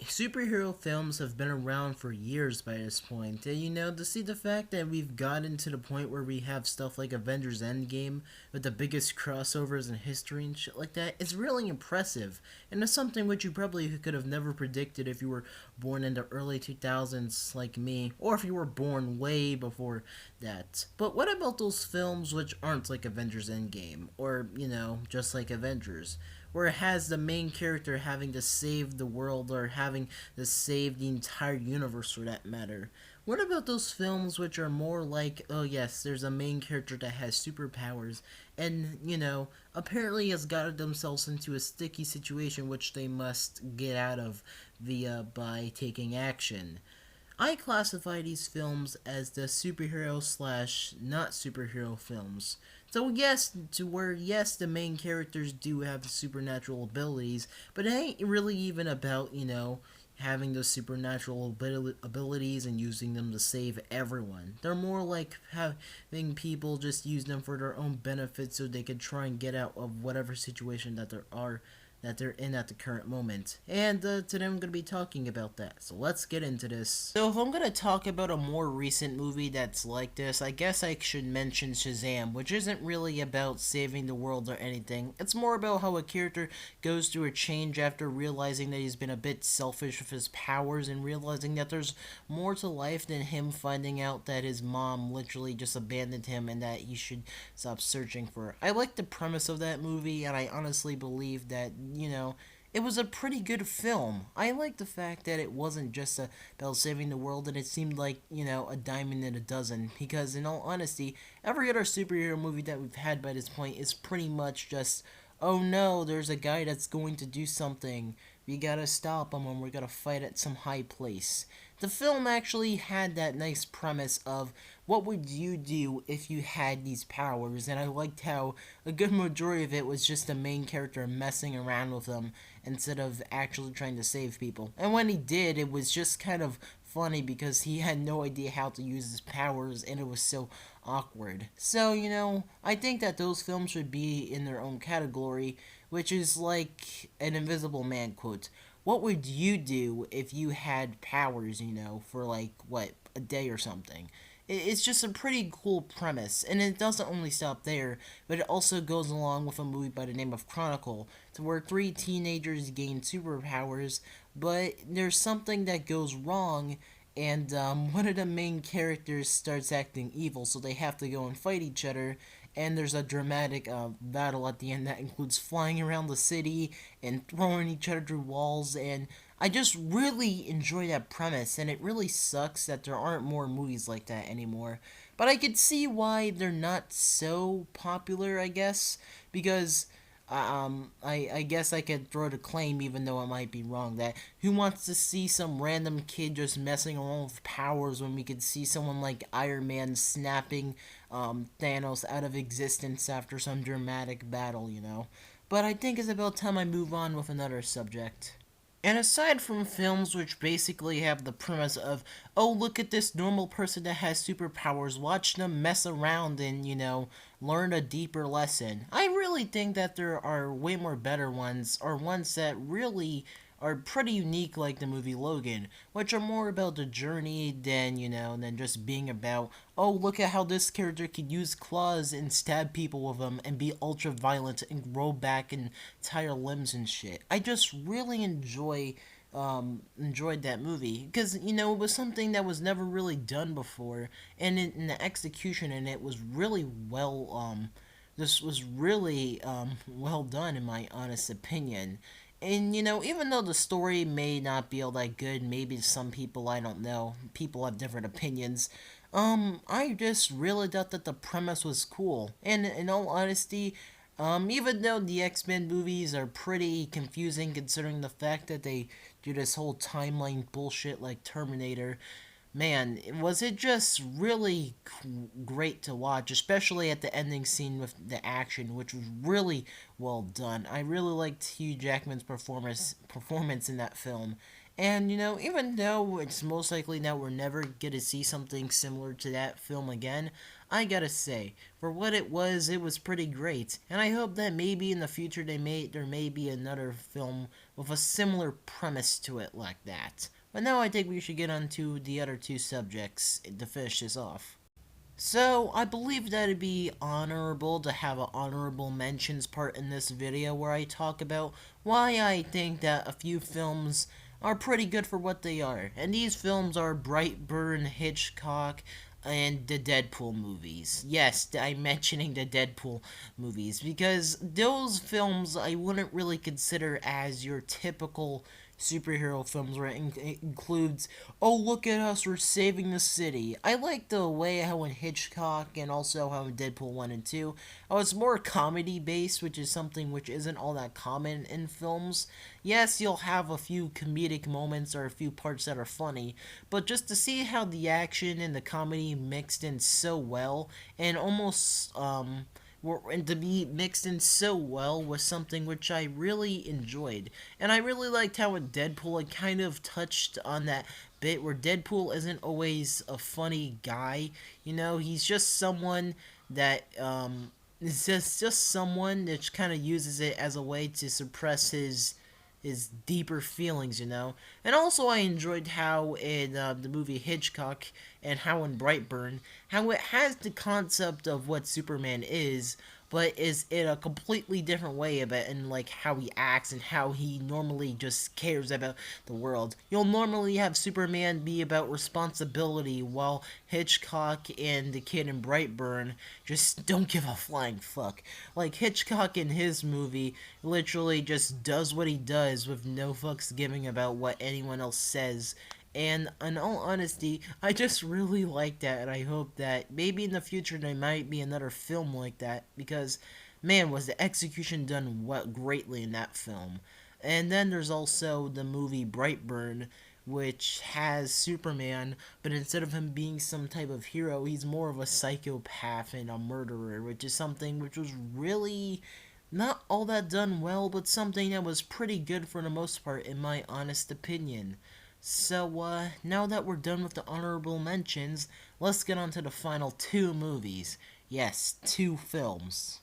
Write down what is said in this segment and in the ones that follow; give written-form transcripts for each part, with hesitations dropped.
superhero films have been around for years by this point. And to see the fact that we've gotten to the point where we have stuff like Avengers Endgame with the biggest crossovers in history and shit like that, it's really impressive. And it's something which you probably could have never predicted if you were born in the early 2000s like me, or if you were born way before that. But what about those films which aren't like Avengers Endgame, or, just like Avengers? Where it has the main character having to save the world or having to save the entire universe for that matter. What about those films which are more like, oh yes, there's a main character that has superpowers and, apparently has got themselves into a sticky situation which they must get out of via by taking action. I classify these films as the superhero slash not superhero films. So yes, yes, the main characters do have supernatural abilities, but it ain't really even about, having those supernatural abilities and using them to save everyone. They're more like having people just use them for their own benefit so they can try and get out of whatever situation that they're in at the current moment. And today I'm going to be talking about that. So let's get into this. So if I'm going to talk about a more recent movie that's like this, I guess I should mention Shazam, which isn't really about saving the world or anything. It's more about how a character goes through a change after realizing that he's been a bit selfish with his powers and realizing that there's more to life than him finding out that his mom literally just abandoned him and that he should stop searching for her. I like the premise of that movie, and I honestly believe that it was a pretty good film. I like the fact that it wasn't just about saving the world and it seemed like, a diamond in a dozen. Because, in all honesty, every other superhero movie that we've had by this point is pretty much just, oh no, there's a guy that's going to do something. We gotta stop him and we're gonna fight at some high place. The film actually had that nice premise of what would you do if you had these powers, and I liked how a good majority of it was just the main character messing around with them instead of actually trying to save people. And when he did, it was just kind of funny because he had no idea how to use his powers and it was so awkward. So, I think that those films should be in their own category, which is like an Invisible Man quote. What would you do if you had powers, for like, what, a day or something? It's just a pretty cool premise, and it doesn't only stop there, but it also goes along with a movie by the name of Chronicle, to where three teenagers gain superpowers, but there's something that goes wrong, and one of the main characters starts acting evil, so they have to go and fight each other, and there's a dramatic battle at the end that includes flying around the city and throwing each other through walls, and I just really enjoy that premise, and it really sucks that there aren't more movies like that anymore. But I could see why they're not so popular, I guess, because I guess I could throw the claim, even though I might be wrong, that who wants to see some random kid just messing around with powers when we could see someone like Iron Man snapping Thanos out of existence after some dramatic battle. But I think it's about time I move on with another subject. And aside from films which basically have the premise of, oh, look at this normal person that has superpowers, watch them mess around and, learn a deeper lesson, I really think that there are way more better ones, or ones that really are pretty unique, like the movie Logan, which are more about the journey than just being about, oh, look at how this character could use claws and stab people with them and be ultra violent and grow back entire limbs and shit. I just really enjoyed that movie because it was something that was never really done before, and in the execution in it was really this was really well done in my honest opinion. And even though the story may not be all that good, maybe some people, I don't know, people have different opinions. I just really thought that the premise was cool. And in all honesty, even though the X-Men movies are pretty confusing considering the fact that they do this whole timeline bullshit like Terminator, man, was it just really great to watch, especially at the ending scene with the action, which was really well done. I really liked Hugh Jackman's performance in that film. And even though it's most likely that we're never gonna see something similar to that film again, I gotta say, for what it was pretty great. And I hope that maybe in the future there may be another film with a similar premise to it like that. But now I think we should get on to the other two subjects to finish this off. So, I believe that it'd be honorable to have an honorable mentions part in this video where I talk about why I think that a few films are pretty good for what they are. And these films are Brightburn, Hitchcock, and the Deadpool movies. Yes, I'm mentioning the Deadpool movies because those films I wouldn't really consider as your typical superhero films where it includes, oh, look at us, we're saving the city. I like the way how in Hitchcock and also how in Deadpool 1 and 2, oh, it's more comedy based, which is something which isn't all that common in films. Yes, you'll have a few comedic moments or a few parts that are funny, but just to see how the action and the comedy mixed in so well and almost and to be mixed in so well was something which I really enjoyed. And I really liked how in Deadpool it kind of touched on that bit where Deadpool isn't always a funny guy. You know, he's just someone that is just someone that kind of uses it as a way to suppress his deeper feelings, you know. And also, I enjoyed how in the movie Hitchcock and how in Brightburn, how it has the concept of what Superman is, but is in a completely different way about and like how he acts and how he normally just cares about the world. You'll normally have Superman be about responsibility, while Hitchcock and the kid in Brightburn just don't give a flying fuck. Like Hitchcock in his movie literally just does what he does with no fucks giving about what anyone else says. And in all honesty, I just really like that, and I hope that maybe in the future there might be another film like that, because, man, was the execution done what greatly in that film. And then there's also the movie Brightburn, which has Superman, but instead of him being some type of hero, he's more of a psychopath and a murderer, which is something which was really not all that done well, but something that was pretty good for the most part, in my honest opinion. So, now that we're done with the honorable mentions, let's get on to the final two movies. Yes, two films.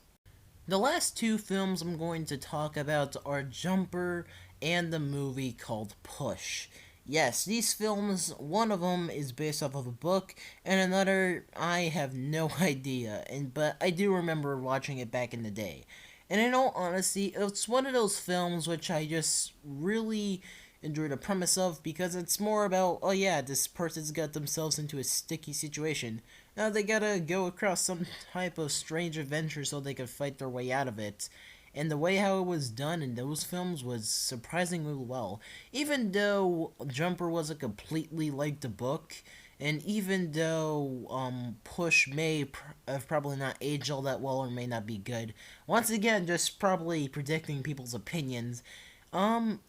The last two films I'm going to talk about are Jumper and the movie called Push. Yes, these films, one of them is based off of a book, and another, I have no idea, but I do remember watching it back in the day. And in all honesty, it's one of those films which I just really enjoy the premise of because it's more about, oh yeah, this person's got themselves into a sticky situation. Now they gotta go across some type of strange adventure so they can fight their way out of it. And the way how it was done in those films was surprisingly well. Even though Jumper wasn't completely like the book, and even though Push may have probably not aged all that well or may not be good, once again, just probably predicting people's opinions,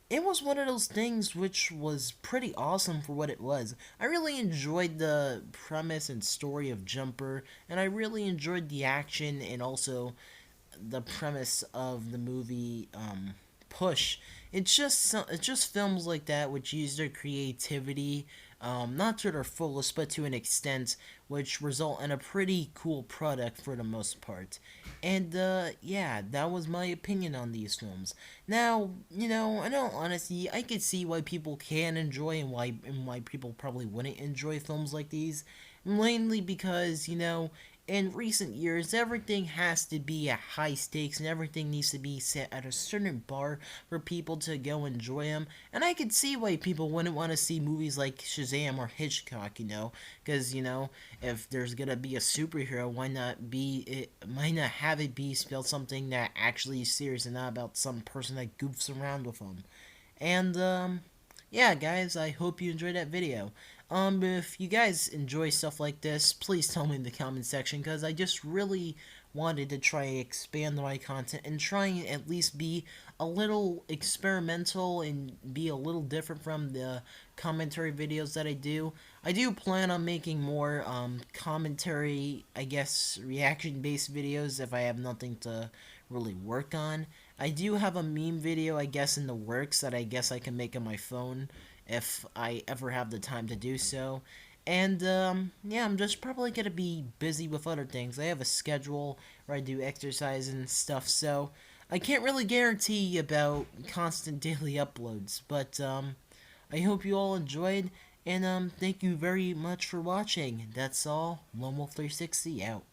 it was one of those things which was pretty awesome for what it was. I really enjoyed the premise and story of Jumper, and I really enjoyed the action and also the premise of the movie Push. It's just films like that which use their creativity, not to their fullest, but to an extent, which result in a pretty cool product for the most part. And yeah, that was my opinion on these films. Now, you know, in all honesty, I could see why people can enjoy and why people probably wouldn't enjoy films like these. Mainly because, you know, in recent years, everything has to be at high stakes and everything needs to be set at a certain bar for people to go enjoy them. And I could see why people wouldn't want to see movies like Shazam or Hitchcock, you know, because, you know, if there's gonna be a superhero, why not have it be spelled something that actually is serious and not about some person that goofs around with them. And yeah, guys, I hope you enjoyed that video. If you guys enjoy stuff like this, please tell me in the comment section, because I just really wanted to try to expand my content and try and at least be a little experimental and be a little different from the commentary videos that I do. I do plan on making more commentary, I guess, reaction-based videos if I have nothing to really work on. I do have a meme video, I guess, in the works that I guess I can make on my phone if I ever have the time to do so. And yeah, I'm just probably gonna be busy with other things. I have a schedule where I do exercise and stuff, so I can't really guarantee about constant daily uploads. But I hope you all enjoyed, and thank you very much for watching. That's all. Lone Wolf 360 out.